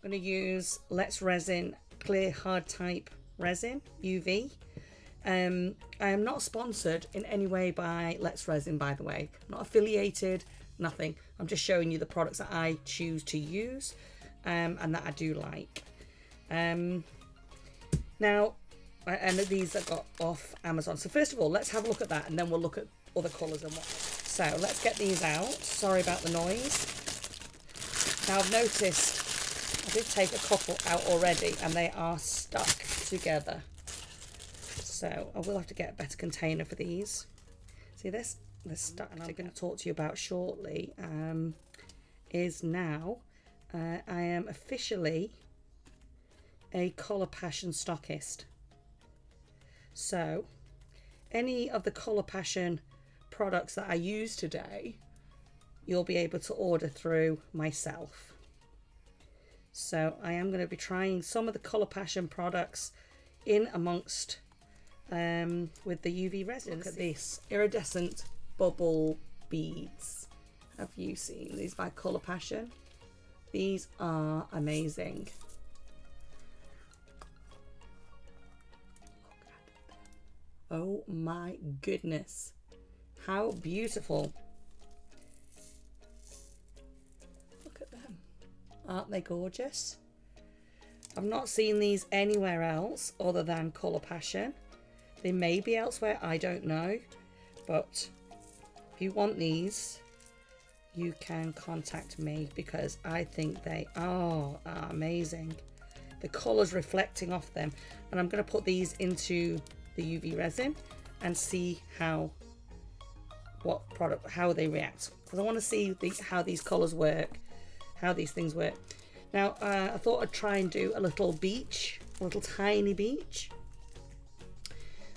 I'm going to use Let's Resin Clear Hard Type Resin, UV. I am not sponsored in any way by Let's Resin, by the way. I'm not affiliated, nothing. I'm just showing you the products that I choose to use and that I do like. Now, and these I got off Amazon. So first of all, let's have a look at that, and then we'll look at other colours and what. So let's get these out. Sorry about the noise. Now I've noticed I did take a couple out already, and they are stuck together. So I will have to get a better container for these. See this? They're stuck. And I'm going to talk to you about shortly is now I am officially a Colour Passion stockist. So any of the Colour Passion products that I use today, you'll be able to order through myself. So I am going to be trying some of the Colour Passion products in amongst with the UV resin. Look at this iridescent bubble beads. Have you seen these by Colour Passion? These are amazing. Oh my goodness, how beautiful. Look at them. Aren't they gorgeous? I've not seen these anywhere else other than Colour Passion. They may be elsewhere, I don't know. But if you want these, you can contact me because I think they are amazing. The colours reflecting off them. And I'm going to put these into the UV resin and see how they react, because I want to see how these colours work, how these things work. Now I thought I'd try and do a little beach, a little tiny beach.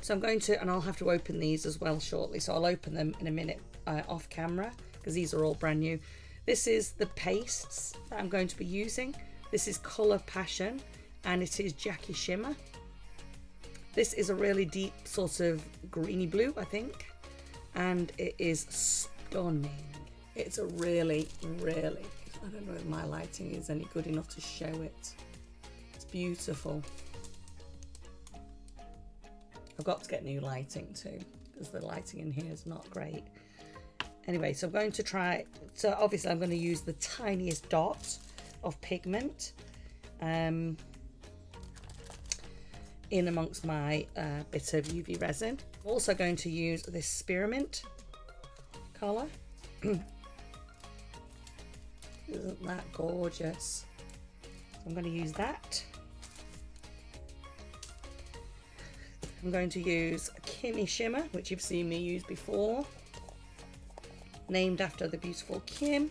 So I'm going to, and I'll have to open these as well shortly, so I'll open them in a minute off camera because these are all brand new. This is the pastes that I'm going to be using. This is Colour Passion and it is Jackie Shimmer. This is a really deep sort of greeny blue, I think, and it is stunning. It's a really, really, I don't know if my lighting is any good enough to show it. It's beautiful. I've got to get new lighting too, because the lighting in here is not great. Anyway, so I'm going to try, so obviously I'm going to use the tiniest dot of pigment in amongst my bit of UV resin. I'm also going to use this spearmint colour. Isn't that gorgeous? I'm going to use that. I'm going to use Kimmy Shimmer, which you've seen me use before, named after the beautiful Kim.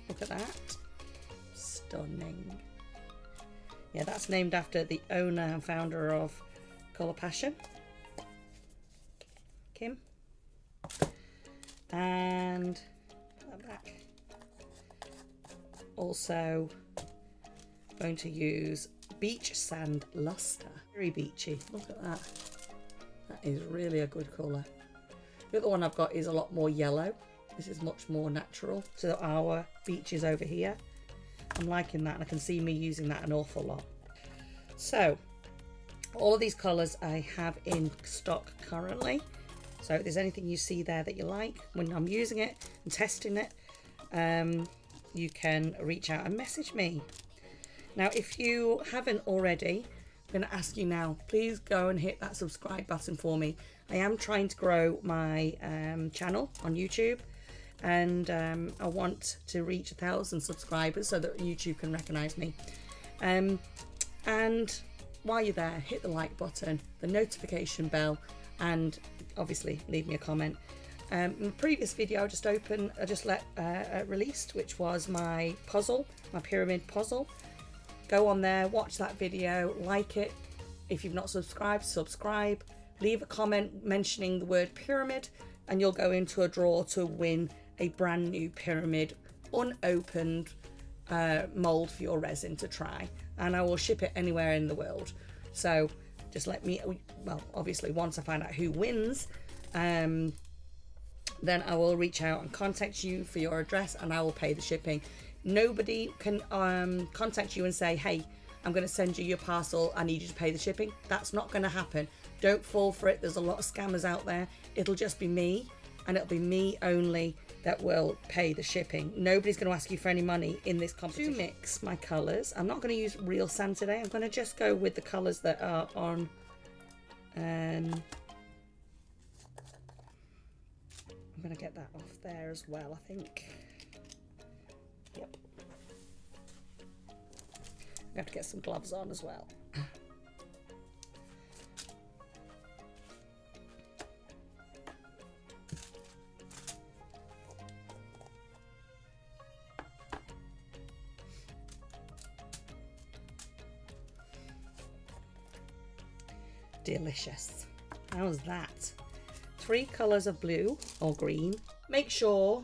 Look at that, stunning. Yeah, that's named after the owner and founder of Colour Passion, Kim. And put that back. Also going to use Beach Sand Luster. Very beachy, look at that. That is really a good colour. The other one I've got is a lot more yellow. This is much more natural to our beaches over here. I'm liking that, and I can see me using that an awful lot. So all of these colours I have in stock currently. So if there's anything you see there that you like when I'm using it and testing it, you can reach out and message me. Now if you haven't already, I'm going to ask you now, please go and hit that subscribe button for me. I am trying to grow my channel on YouTube, and I want to reach 1,000 subscribers so that YouTube can recognize me. And while you're there, hit the like button, the notification bell, and obviously leave me a comment. In the previous video I just released, which was my puzzle, my pyramid puzzle. Go on there, watch that video, like it. If you've not subscribed, subscribe. Leave a comment mentioning the word pyramid, and you'll go into a draw to win a brand new pyramid, unopened mold for your resin to try, and I will ship it anywhere in the world. So just let me, well, obviously once I find out who wins, then I will reach out and contact you for your address, and I will pay the shipping. Nobody can contact you and say, hey, I'm going to send you your parcel, I need you to pay the shipping. That's not going to happen. Don't fall for it. There's a lot of scammers out there. It'll just be me, and it'll be me only that will pay the shipping. Nobody's going to ask you for any money in this competition. To mix my colours, I'm not going to use real sand today. I'm going to just go with the colours that are on. I'm going to get that off there as well, I think. Yep. I have to get some gloves on as well. Delicious. How's that? 3 colours of blue or green. Make sure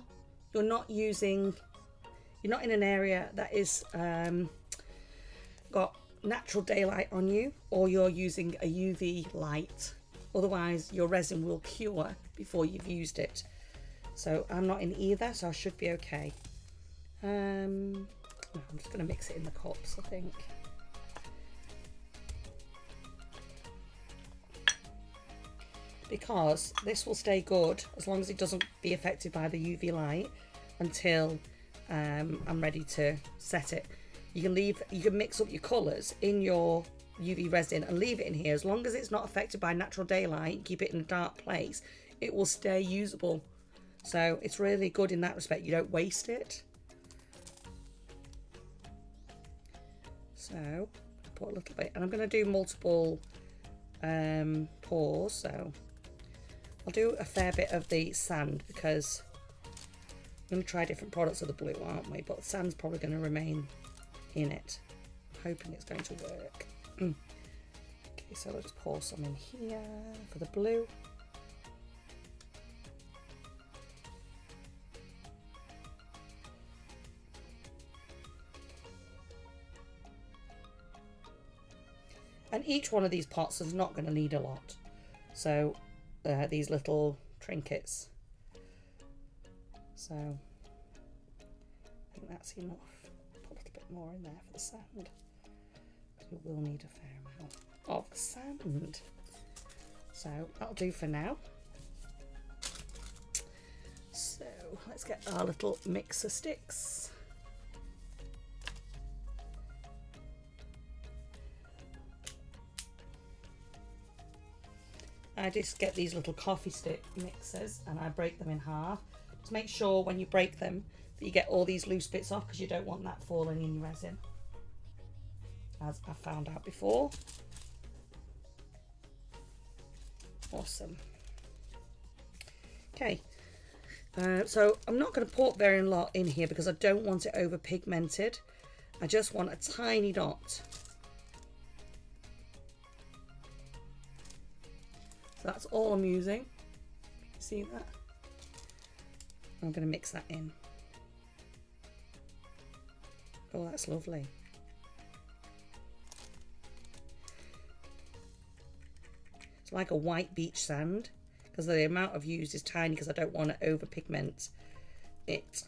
you're not in an area that is got natural daylight on you, or you're using a UV light. Otherwise your resin will cure before you've used it. So I'm not in either, so I should be okay. I'm just going to mix it in the cups, I think. Because this will stay good as long as it doesn't be affected by the UV light until I'm ready to set it. You can mix up your colours in your UV resin and leave it in here. As long as it's not affected by natural daylight, keep it in a dark place, it will stay usable. So it's really good in that respect. You don't waste it. So put a little bit, and I'm going to do multiple pours. So I'll do a fair bit of the sand because we're going to try different products of the blue, aren't we? But the sand's probably going to remain in it. I'm hoping it's going to work. Okay, so I'll just pour some in here for the blue. And each one of these pots is not going to need a lot. So these little trinkets. So I think that's enough. Put a little bit more in there for the sand. We will need a fair amount of sand. So that'll do for now. So let's get our little mixer sticks. I just get these little coffee stick mixers and I break them in half. Just make sure when you break them that you get all these loose bits off, because you don't want that falling in your resin, as I found out before. Awesome. Okay, so I'm not going to put very lot in here because I don't want it over pigmented. I just want a tiny dot. That's all I'm using. See that? I'm going to mix that in. Oh, that's lovely. It's like a white beach sand because the amount I've used is tiny because I don't want to over pigment it.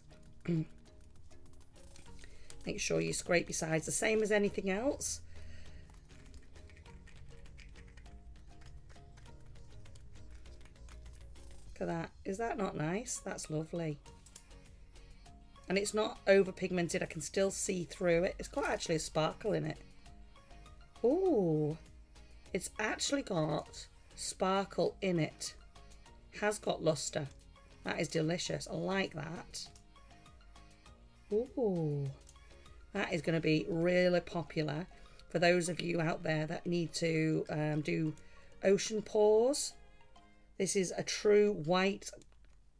Make sure you scrape your sides the same as anything else. Look at that. Is that not nice? That's lovely. And it's not over pigmented. I can still see through it. It's got actually a sparkle in it. Ooh, it's actually got sparkle in it. Has got luster. That is delicious. I like that. Ooh, that is going to be really popular for those of you out there that need to do ocean pours. This is a true white,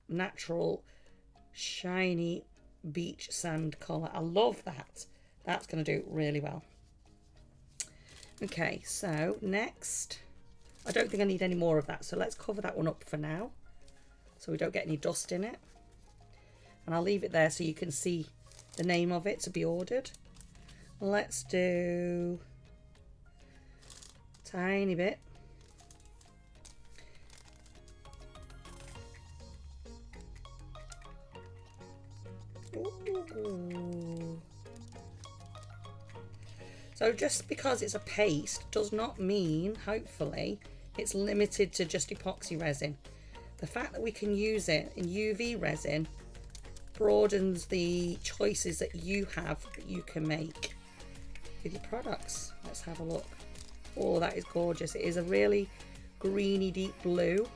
natural, shiny beach sand colour. I love that. That's going to do really well. Okay, so next, I don't think I need any more of that. So let's cover that one up for now, so we don't get any dust in it. And I'll leave it there so you can see the name of it to be ordered. Let's do a tiny bit. Ooh. So just because it's a paste does not mean, hopefully, it's limited to just epoxy resin. The fact that we can use it in UV resin broadens the choices that you have that you can make with your products. Let's have a look. Oh, that is gorgeous. It is a really greeny deep blue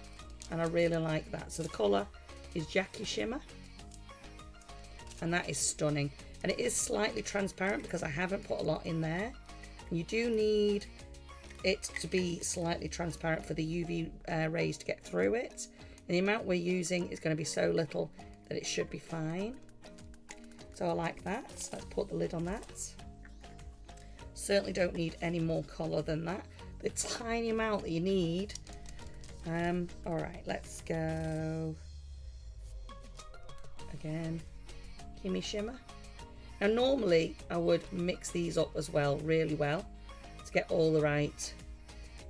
and I really like that. So the colour is Jackie Shimmer and that is stunning. And it is slightly transparent because I haven't put a lot in there. And you do need it to be slightly transparent for the UV rays to get through it. And the amount we're using is going to be so little that it should be fine. So I like that. So let's put the lid on that. Certainly don't need any more colour than that. The tiny amount that you need. All right, let's go again. Kimmy Shimmer. Now normally I would mix these up as well, really well, to get all the right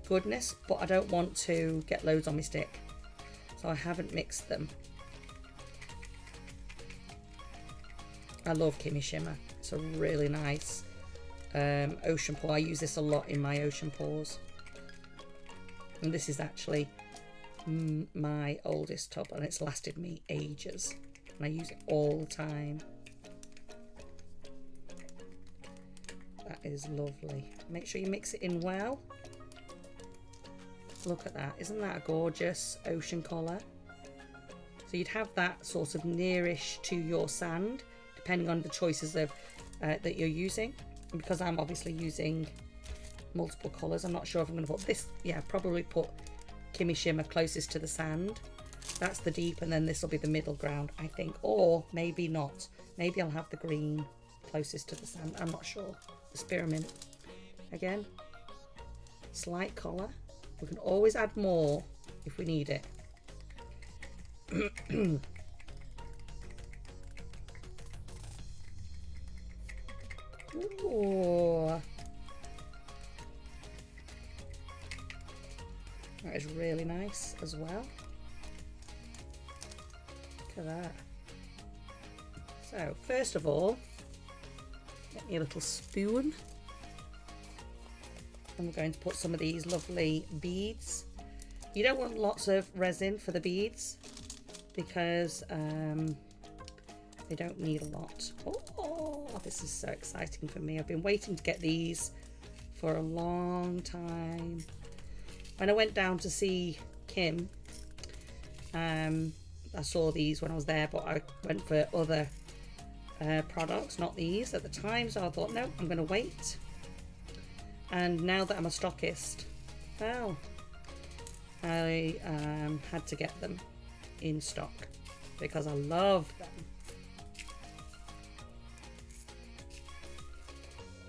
goodness, but I don't want to get loads on my stick, so I haven't mixed them. I love Kimmy Shimmer. It's a really nice ocean pour. I use this a lot in my ocean pours. And this is actually my oldest tub and it's lasted me ages. And I use it all the time. That is lovely. Make sure you mix it in well. Look at that. Isn't that a gorgeous ocean colour? So you'd have that sort of nearish to your sand, depending on the choices of that you're using. And because I'm obviously using multiple colours, I'm not sure if I'm going to put this. Yeah, probably put Kimmy Shimmer closest to the sand. That's the deep, and then this will be the middle ground, I think. Or maybe not. Maybe I'll have the green closest to the sand. I'm not sure. The spearmint. Again, slight colour. We can always add more if we need it. Ooh. That is really nice as well. Look at that. So first of all, get me a little spoon. And we're going to put some of these lovely beads. You don't want lots of resin for the beads because they don't need a lot. Oh, this is so exciting for me. I've been waiting to get these for a long time. When I went down to see Kim, I saw these when I was there, but I went for other products, not these at the time. So I thought, no, I'm going to wait. And now that I'm a stockist, well, I had to get them in stock because I love them.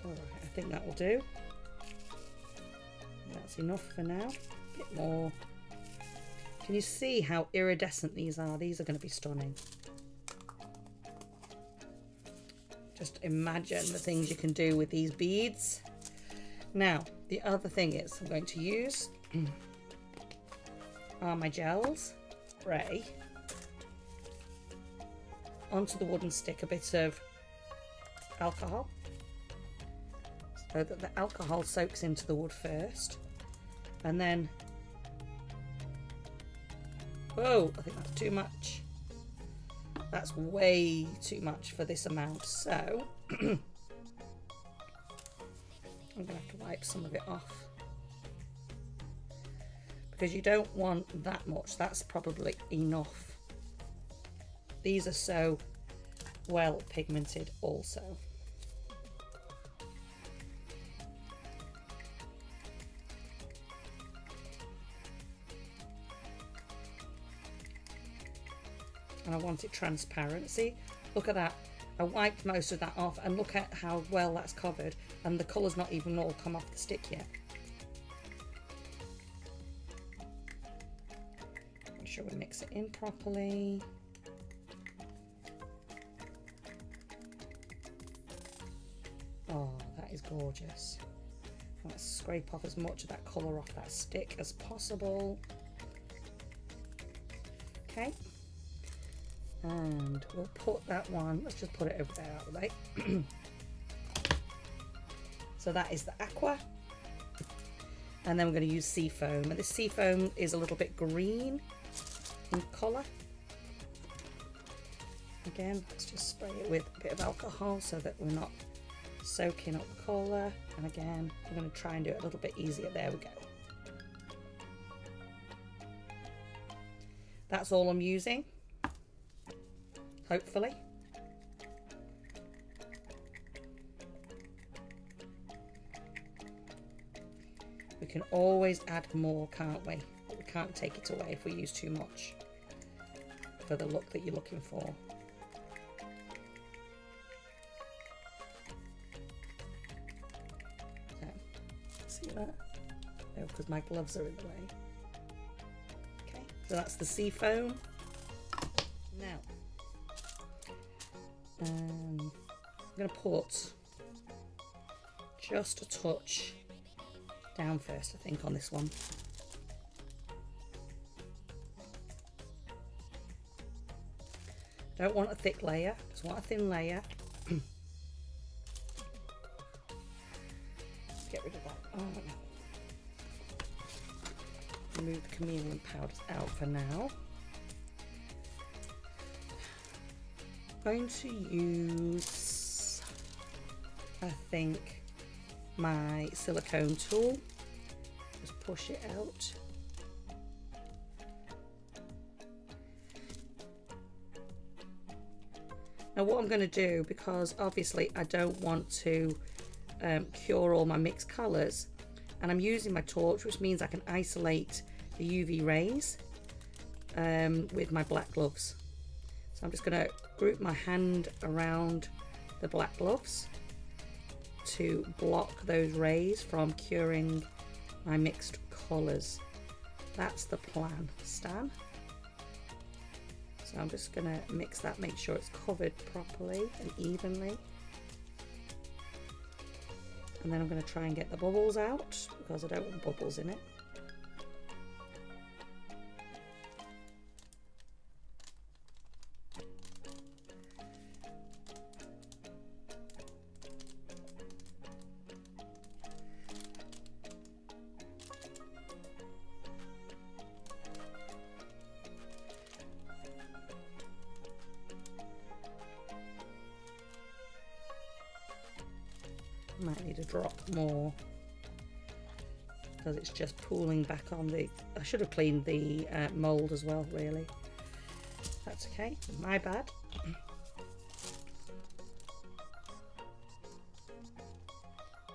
Alright, I think that will do. That's enough for now. A bit more. Can you see how iridescent these are? These are going to be stunning. Just imagine the things you can do with these beads. Now, the other thing is I'm going to use are my gels. Spray onto the wooden stick a bit of alcohol so that the alcohol soaks into the wood first, and then, whoa, I think that's too much. That's way too much for this amount, so I'm going to have to wipe some of it off because you don't want that much. That's probably enough. These are so well pigmented also. And I want it transparent. See, look at that. I wiped most of that off and look at how well that's covered, and the colour's not even all come off the stick yet. Make sure we mix it in properly. Oh, that is gorgeous. Let's scrape off as much of that colour off that stick as possible. Okay. And we'll put that one, let's just put it over there out of the way. So that is the aqua. And then we're going to use seafoam. And this seafoam is a little bit green in colour. Again, let's just spray it with a bit of alcohol so that we're not soaking up the colour. And again, I'm going to try and do it a little bit easier. There we go. That's all I'm using, hopefully. We can always add more, can't we? But we can't take it away if we use too much for the look that you're looking for. So, see that? No, because my gloves are in the way. Okay, so that's the seafoam. Now, I'm going to put just a touch down first, I think, on this one. Don't want a thick layer, just want a thin layer. Get rid of that. Oh no. Move the chameleon powders out for now. I'm going to use, I think, my silicone tool. Just push it out. Now what I'm going to do, because obviously I don't want to cure all my mixed colours, and I'm using my torch, which means I can isolate the UV rays with my black gloves. So I'm just going to group my hand around the black gloves to block those rays from curing my mixed colours. That's the plan, Stan. So I'm just going to mix that, make sure it's covered properly and evenly. And then I'm going to try and get the bubbles out, because I don't want bubbles in it. Might need a drop more because it's just pooling back on the... I should have cleaned the mould as well, really. That's okay, my bad.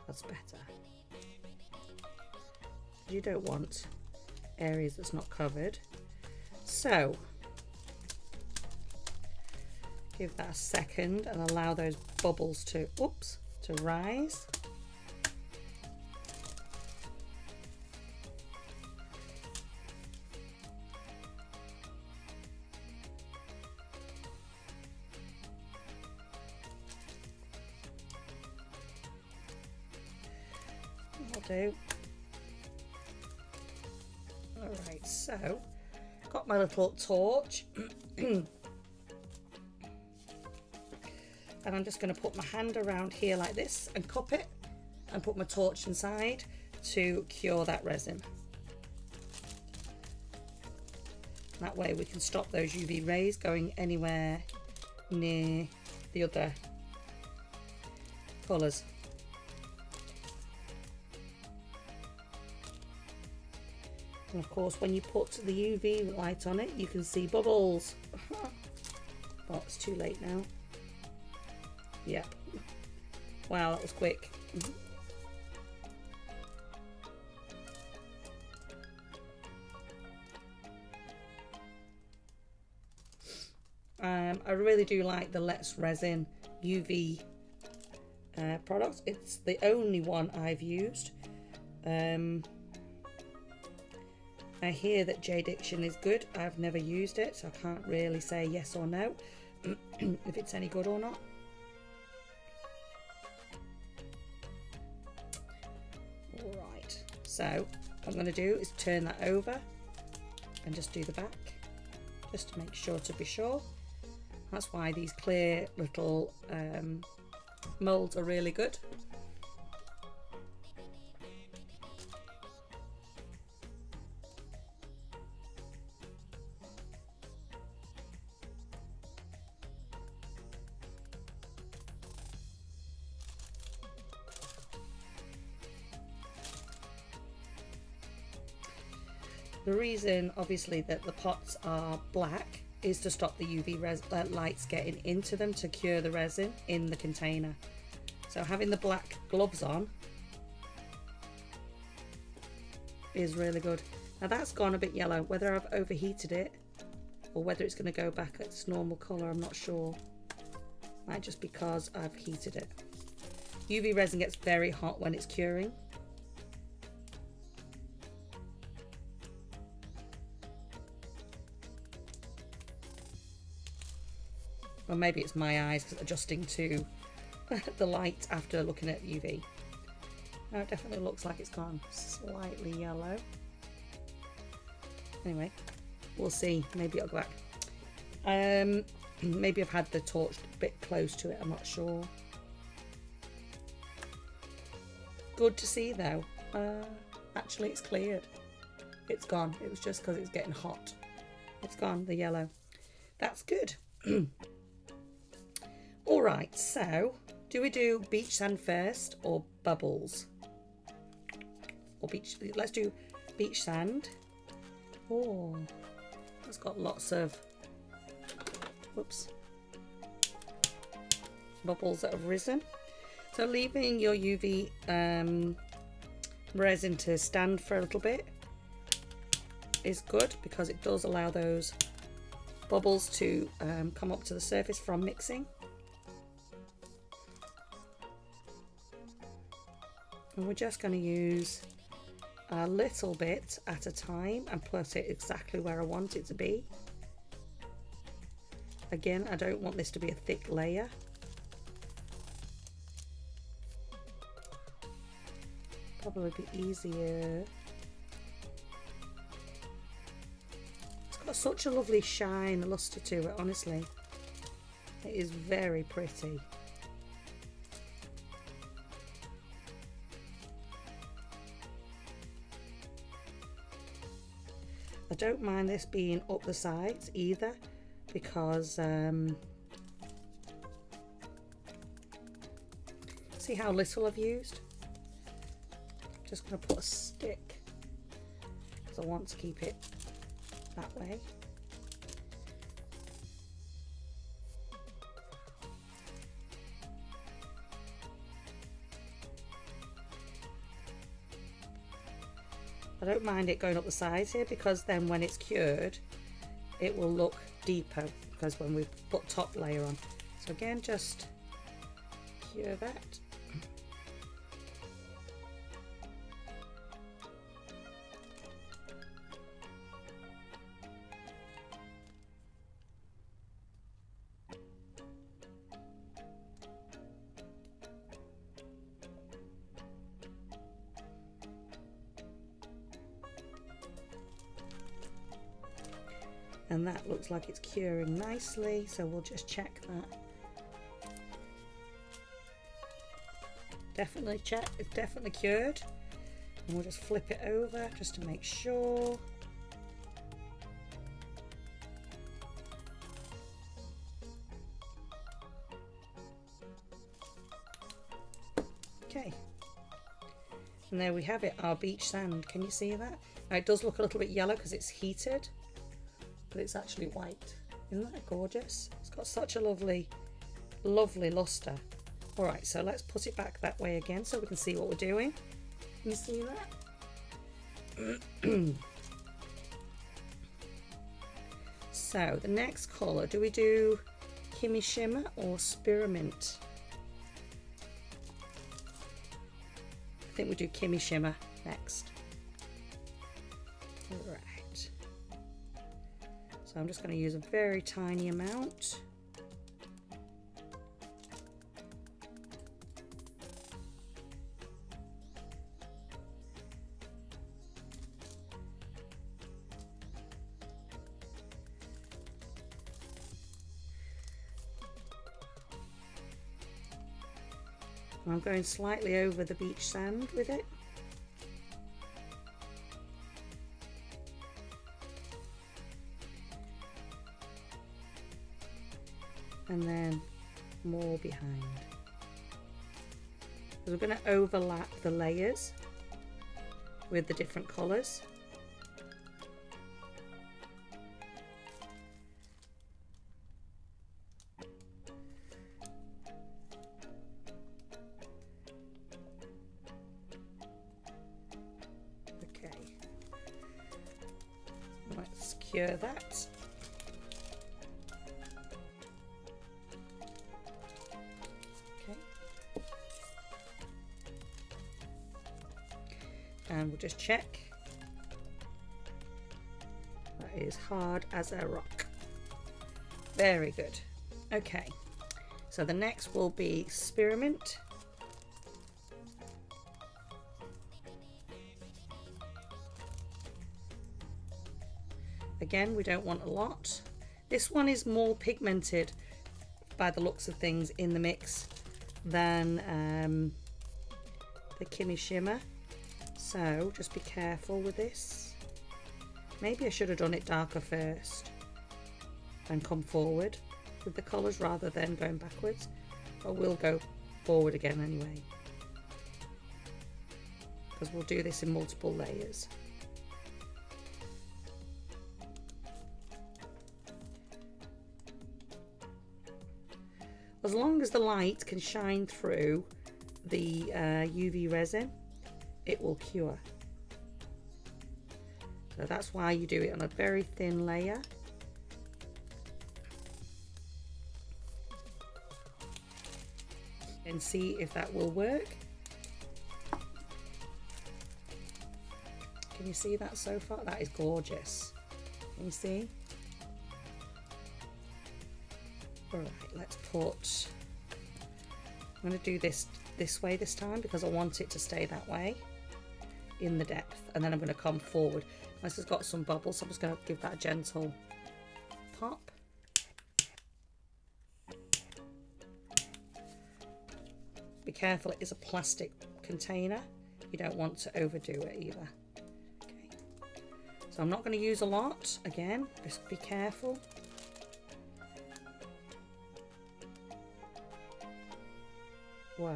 That's better. You don't want areas that's not covered. So give that a second and allow those bubbles to, oops, to rise. I'll do. All right, so got my little torch. And I'm just going to put my hand around here like this and cup it and put my torch inside to cure that resin. That way we can stop those UV rays going anywhere near the other colours. And of course, when you put the UV light on it, you can see bubbles. But it's too late now. Yeah. Wow, that was quick. I really do like the Let's Resin UV product. It's the only one I've used. I hear that J-Diction is good. I've never used it, so I can't really say yes or no if it's any good or not. Alright, so what I'm going to do is turn that over and just do the back, just to make sure, to be sure. That's why these clear little moulds are really good. The reason obviously that the pots are black is to stop the UV lights getting into them to cure the resin in the container. So having the black gloves on is really good. Now that's gone a bit yellow. Whether I've overheated it or whether it's going to go back at its normal colour, I'm not sure. Might just because I've heated it. UV resin gets very hot when it's curing. Or maybe it's my eyes adjusting to the light after looking at UV. Now it definitely looks like it's gone slightly yellow. Anyway, we'll see. Maybe it'll go back. Maybe I've had the torch a bit close to it, I'm not sure. Good to see though. Actually it's cleared. It's gone. It was just because it's getting hot. It's gone, the yellow. That's good. Alright, so do we do beach sand first or bubbles? Or beach, let's do beach sand. Oh, it's got lots of, whoops, bubbles that have risen. So leaving your UV resin to stand for a little bit is good because it does allow those bubbles to come up to the surface from mixing. And we're just going to use a little bit at a time and put it exactly where I want it to be. Again, I don't want this to be a thick layer. Probably be easier. It's got such a lovely shine, luster to it, honestly. It is very pretty. I don't mind this being up the sides either because see how little I've used? I'm just going to put a stick because I want to keep it that way. I don't mind it going up the sides here because then when it's cured it will look deeper because when we put top layer on. So again, just cure that. And that looks like it's curing nicely, so we'll just check that. Definitely check, it's definitely cured. And we'll just flip it over just to make sure. Okay. And there we have it, our beach sand. Can you see that? Now it does look a little bit yellow because it's heated, but it's actually white. Isn't that gorgeous? It's got such a lovely, lovely luster. All right, so let's put it back that way again so we can see what we're doing. Can you see that? So the next colour, do we do Kimmy Shimmer or Spearmint? I think we do Kimmy Shimmer next. All right. So I'm just going to use a very tiny amount. I'm going slightly over the beach sand with it. And then more behind. So we're going to overlap the layers with the different colours. cure that. Okay. And we'll just check. That is hard as a rock. Very good. Okay, so the next will be spearmint. Again, we don't want a lot. This one is more pigmented by the looks of things in the mix than the Kimmy Shimmer. So just be careful with this. Maybe I should have done it darker first and come forward with the colours rather than going backwards. But we'll go forward again anyway, because we'll do this in multiple layers. As long as the light can shine through the UV resin, it will cure. So that's why you do it on a very thin layer. And see if that will work. Can you see that so far? That is gorgeous. Can you see? All right, let's put, I'm going to do this way this time because I want it to stay that way in the depth, and then I'm going to come forward. This has got some bubbles, so I'm just going to give that a gentle pop. Be careful, it is a plastic container. You don't want to overdo it either. Okay. So I'm not going to use a lot. Again, just be careful. Wow.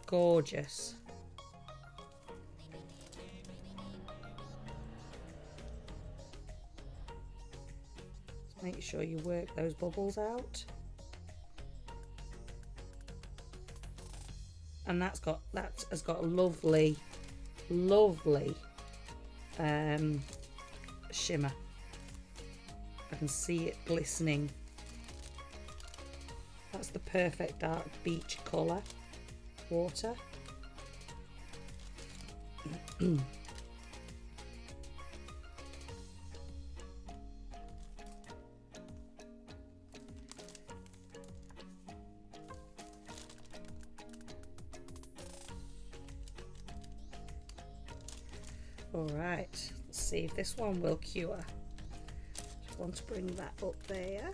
Gorgeous. Just make sure you work those bubbles out. And that has got a lovely shimmer. I can see it glistening. That's the perfect dark beach colour water. All right, let's see if this one will cure. Just want to bring that up there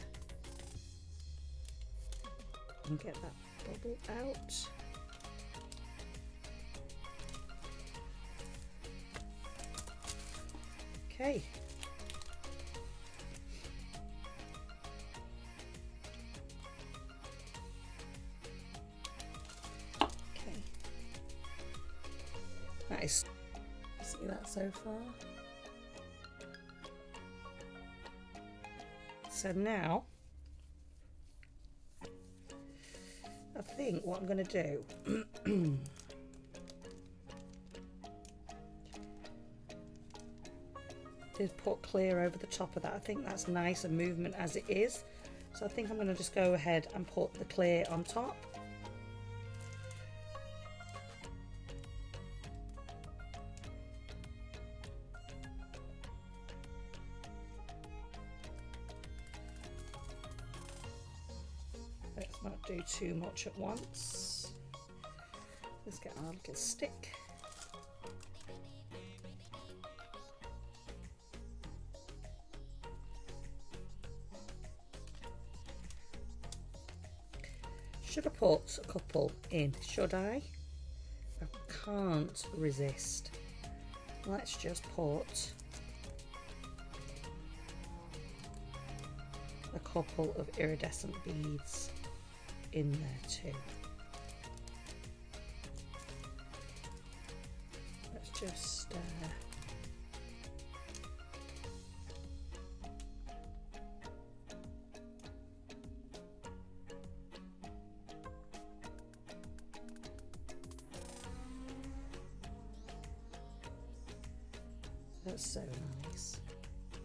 and get that bubble out. Okay. Okay. Nice. See that so far? So now, I think what I'm going to do is put clear over the top of that. I think that's nice and movement as it is. So I think I'm going to just go ahead and put the clear on top. Let's not do too much at once. Let's get our little stick. Should have put a couple in, should I? I can't resist. Let's just put a couple of iridescent beads in there too. Let's just That's so nice.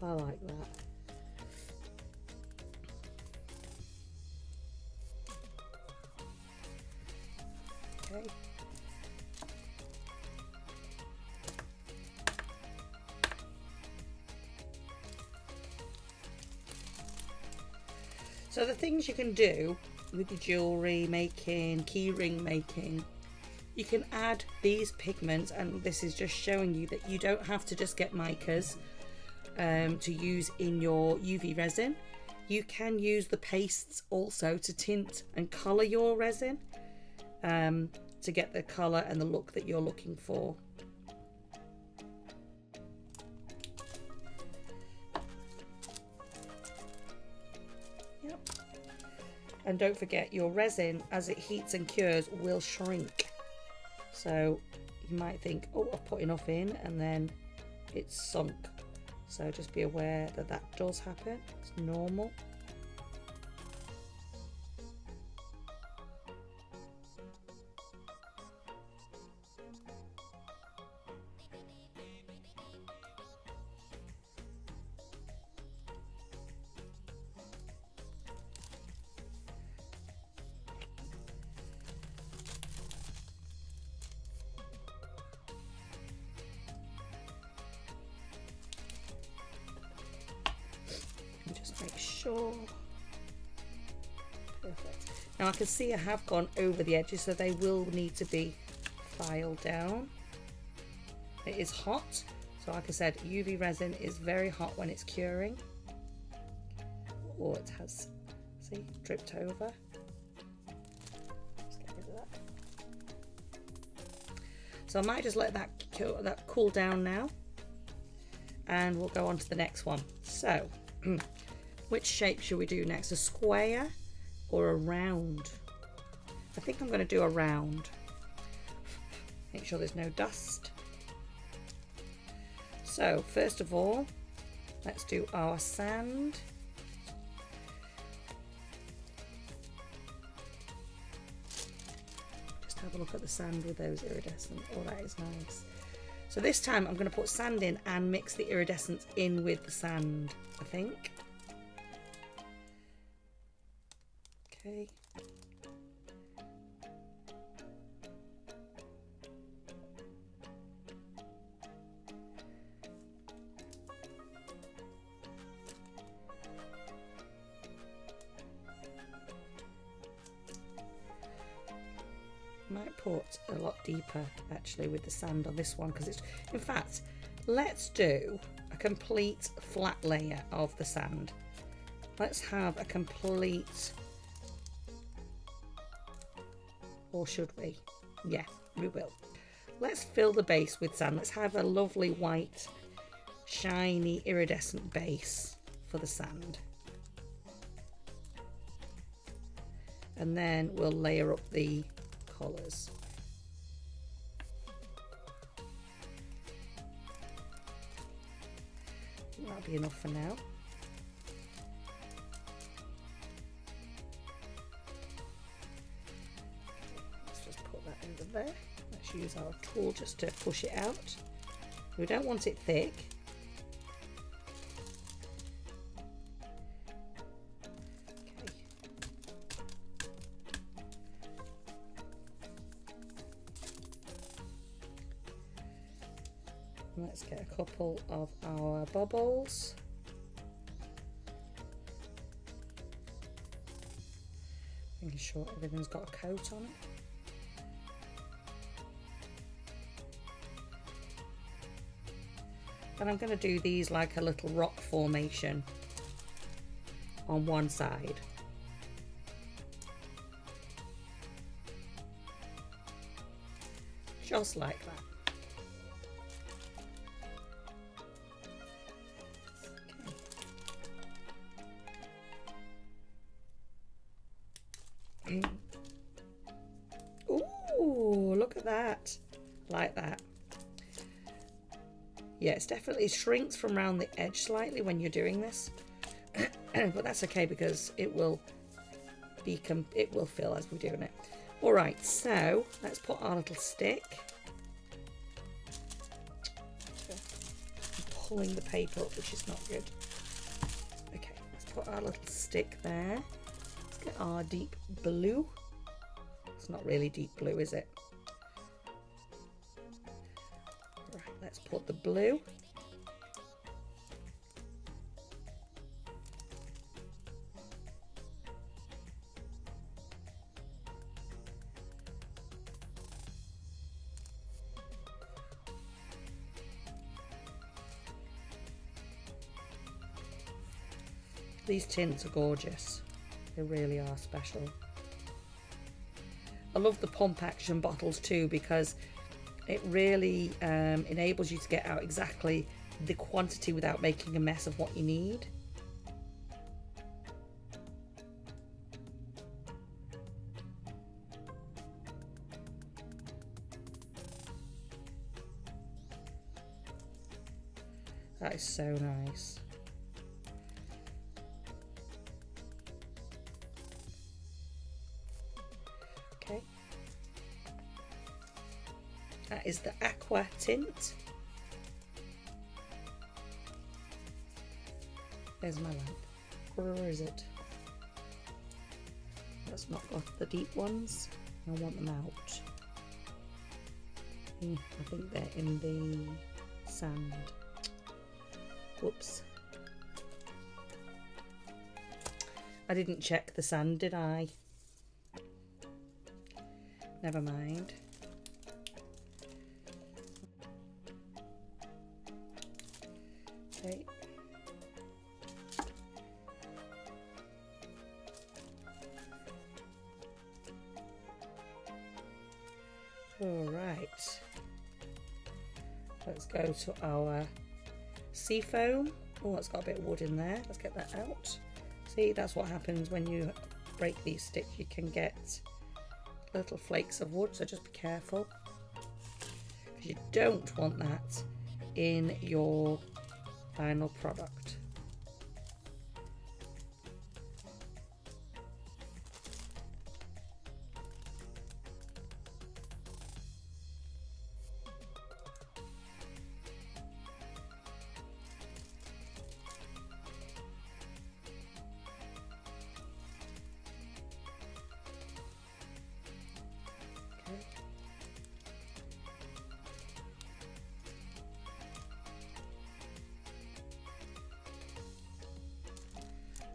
I like that. Okay. So the things you can do with your jewellery making, keyring making, you can add these pigments, and this is just showing you that you don't have to just get micas to use in your UV resin. You can use the pastes also to tint and colour your resin to get the colour and the look that you're looking for. Yep. And don't forget, your resin, as it heats and cures, will shrink. So you might think, oh, I've put enough in, and then it's sunk. So just be aware that that does happen. It's normal. Make sure. Perfect. Now I can see I have gone over the edges, so they will need to be filed down. It is hot, so like I said, UV resin is very hot when it's curing. Oh, it has, see, dripped over. Let's get rid of that. So I might just let that cool down now, and we'll go on to the next one. So which shape should we do next? A square or a round? I think I'm going to do a round. Make sure there's no dust. So first of all, let's do our sand. Just have a look at the sand with those iridescent. Oh, that is nice. So this time I'm going to put sand in and mix the iridescent in with the sand, I think. Okay. Might put a lot deeper actually with the sand on this one, because it's, in fact, let's do a complete flat layer of the sand. Let's have a complete, or should we? Yeah, we will. Let's fill the base with sand. Let's have a lovely white, shiny, iridescent base for the sand. And then we'll layer up the colours. That'll be enough for now. Let's just put that over there. Let's use our tool just to push it out. We don't want it thick. Let's get a couple of our bubbles. Making sure everything's got a coat on it. And I'm going to do these like a little rock formation on one side. Just like that. Ooh, look at that. Like that. Yeah, it definitely shrinks from around the edge slightly when you're doing this. But that's okay, because it will fill as we're doing it. Alright, so let's put our little stick. pulling the paper up, which is not good. Okay, let's put our little stick there. Let's get our deep blue. It's not really deep blue, is it? Right, let's put the blue. These tints are gorgeous. They really are special. I love the pump action bottles too, because it really enables you to get out exactly the quantity without making a mess of what you need. That is so nice. Okay. That is the aqua tint. There's my lamp. Where is it? That's not got the deep ones. I want them out. I think they're in the sand. Whoops. I didn't check the sand, did I? Never mind. Okay. All right. Let's go to our sea foam. Oh, it's got a bit of wood in there. Let's get that out. See, that's what happens when you break these sticks. You can get little flakes of wood, so just be careful, because you don't want that in your final product.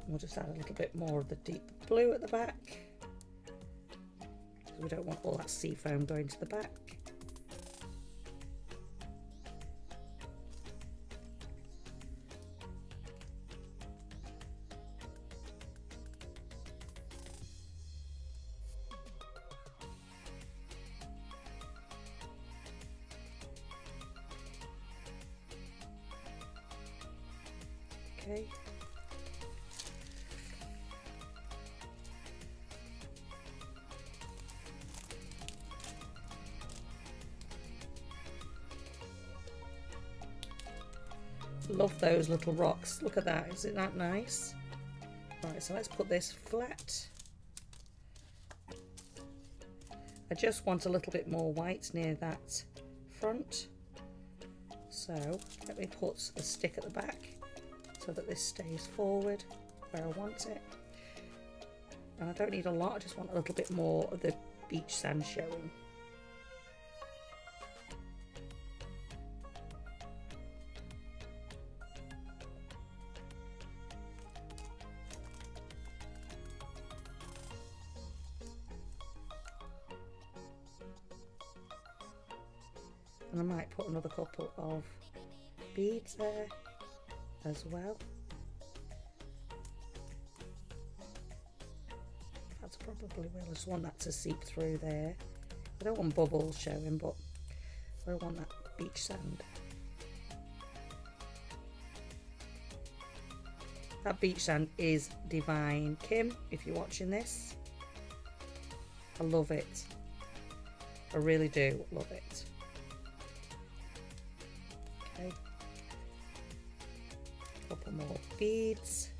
We'll just add a little bit more of the deep blue at the back, because we don't want all that sea foam going to the back. Okay. Love those little rocks. Look at that. Isn't that nice? Right, so let's put this flat. I just want a little bit more white near that front. So let me put the stick at the back so that this stays forward where I want it. And I don't need a lot. I just want a little bit more of the beach sand showing. And I might put another couple of beads there as well. That's probably will. I just want that to seep through there. I don't want bubbles showing, but I want that beach sand. That beach sand is divine. Kim, if you're watching this, I love it. I really do love it. Okay. Couple more beads.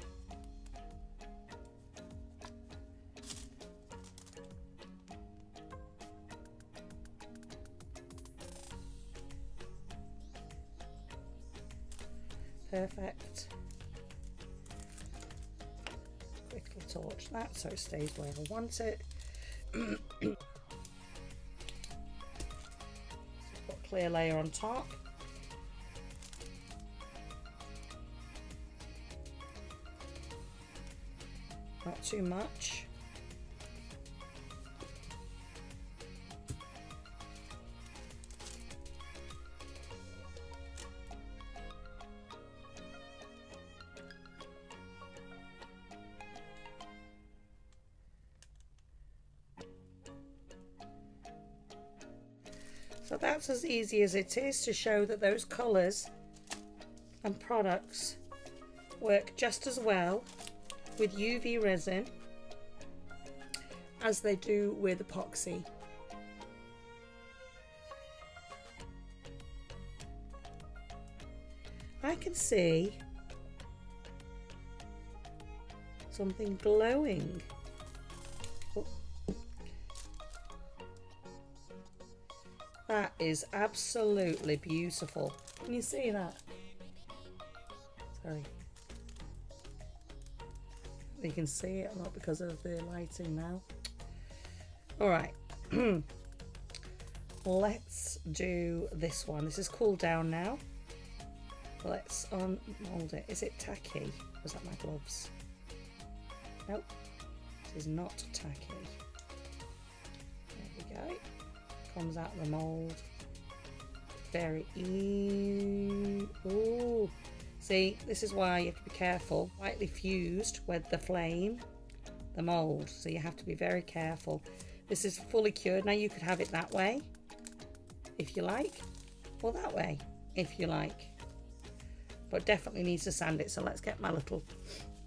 Perfect. Quickly torch that so it stays where I want it. Put a clear layer on top. Not too much. So that's as easy as it is to show that those colours and products work just as well with UV resin as they do with epoxy. I can see something glowing. Oh. That is absolutely beautiful. Can you see that? Sorry. You can see it, not because of the lighting now. All right. Let's do this one. This is cooled down now. Let's unmold it. Is it tacky? Was that my gloves? Nope. This is not tacky. There we go. Comes out of the mold. Very easy. Ooh. See, this is why you have to be careful. Lightly fused with the flame, the mold. So you have to be very careful. This is fully cured. Now you could have it that way, if you like, or that way, if you like. But definitely needs to sand it. So let's get my little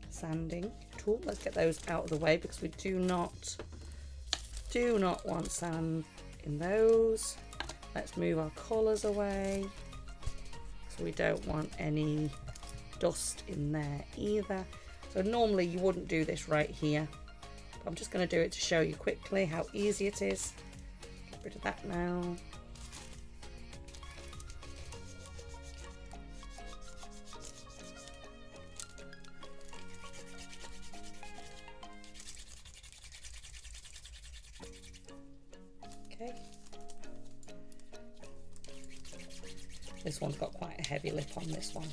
sanding tool. Let's get those out of the way because we do not want sand in those. Let's move our colours away. So we don't want any dust in there either. So normally you wouldn't do this right here, but I'm just going to do it to show you quickly how easy it is. Get rid of that now. Okay. This one's got quite a heavy lip on this one.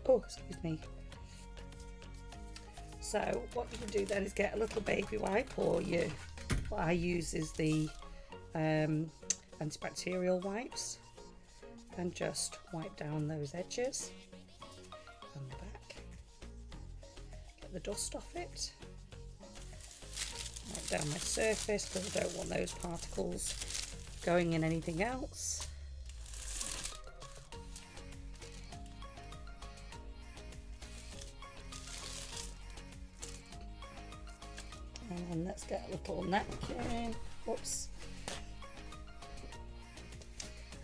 Oh, excuse me. So what you can do then is get a little baby wipe, or what I use is the antibacterial wipes, and just wipe down those edges and the back. Get the dust off it. Wipe down my surface because I don't want those particles going in anything else. And then let's get a little napkin. Whoops.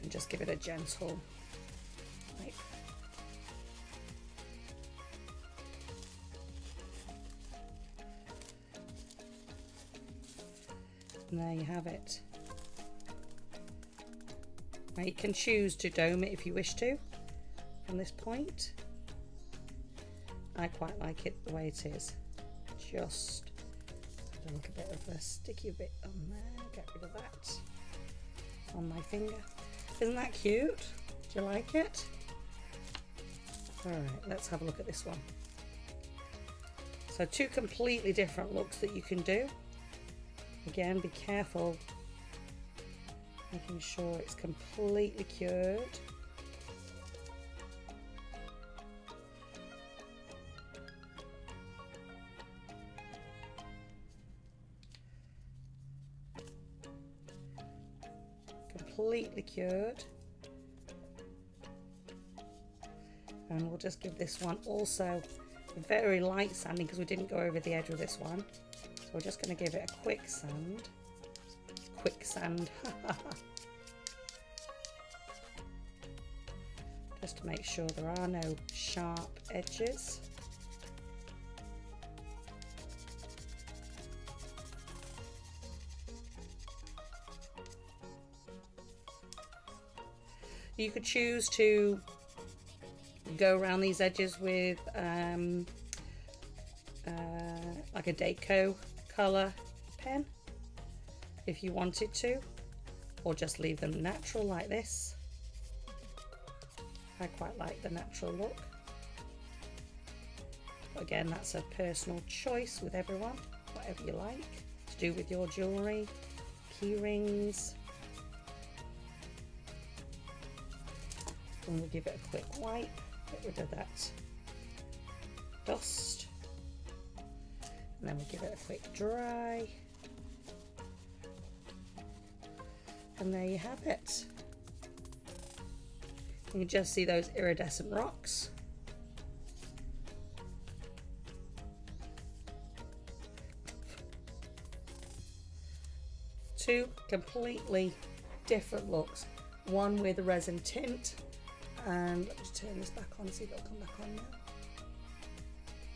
And just give it a gentle wipe. And there you have it. Now you can choose to dome it if you wish to from this point. I quite like it the way it is. Just a little bit of a sticky bit on there. Get rid of that on my finger. Isn't that cute? Do you like it? Alright, let's have a look at this one. So two completely different looks that you can do. Again, be careful making sure it's completely cured. Completely cured. And we'll just give this one also a very light sanding because we didn't go over the edge with this one. So we're just going to give it a quick sand. Quick sand. just to make sure there are no sharp edges. You could choose to go around these edges with like a deco colour pen if you wanted to, or just leave them natural like this. I quite like the natural look. But again, that's a personal choice with everyone, whatever you like to do with your jewellery, key rings. And we'll give it a quick wipe, get rid of that dust, and then we'll give it a quick dry, and there you have it. You can just see those iridescent rocks. Two completely different looks, one with a resin tint, and let me just turn this back on, see if it'll come back on now.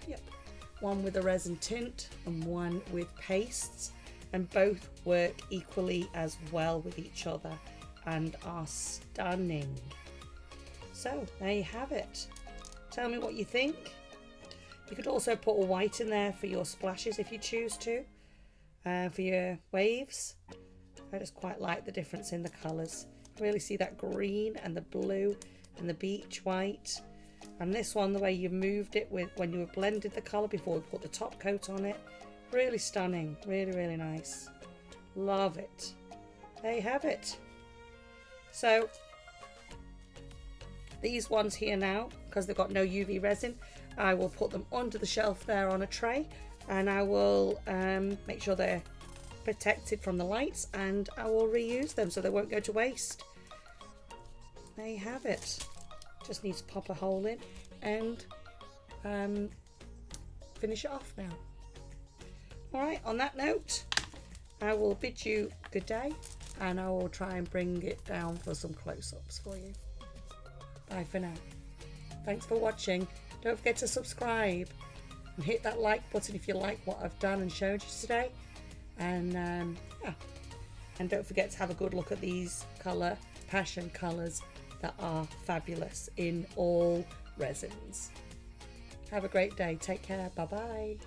Yep, one with a resin tint and one with pastes, and both work equally as well with each other and are stunning. So there you have it. Tell me what you think. You could also put a white in there for your splashes if you choose to, for your waves. I just quite like the difference in the colours. Really see that green and the blue and the beach white, and this one, the way you moved it with when you blended the colour before we put the top coat on it, really stunning, really nice. Love it. There you have it. So these ones here now, because they've got no UV resin, I will put them onto the shelf there on a tray, and I will make sure they're protected from the lights, and I will reuse them so they won't go to waste. There you have it. Just need to pop a hole in and finish it off now. Alright, on that note, I will bid you good day, and I will try and bring it down for some close-ups for you. Bye for now. Thanks for watching. Don't forget to subscribe and hit that like button if you like what I've done and showed you today. And yeah, and don't forget to have a good look at these Colour Passion colours that are fabulous in all resins. Have a great day. Take care. Bye bye.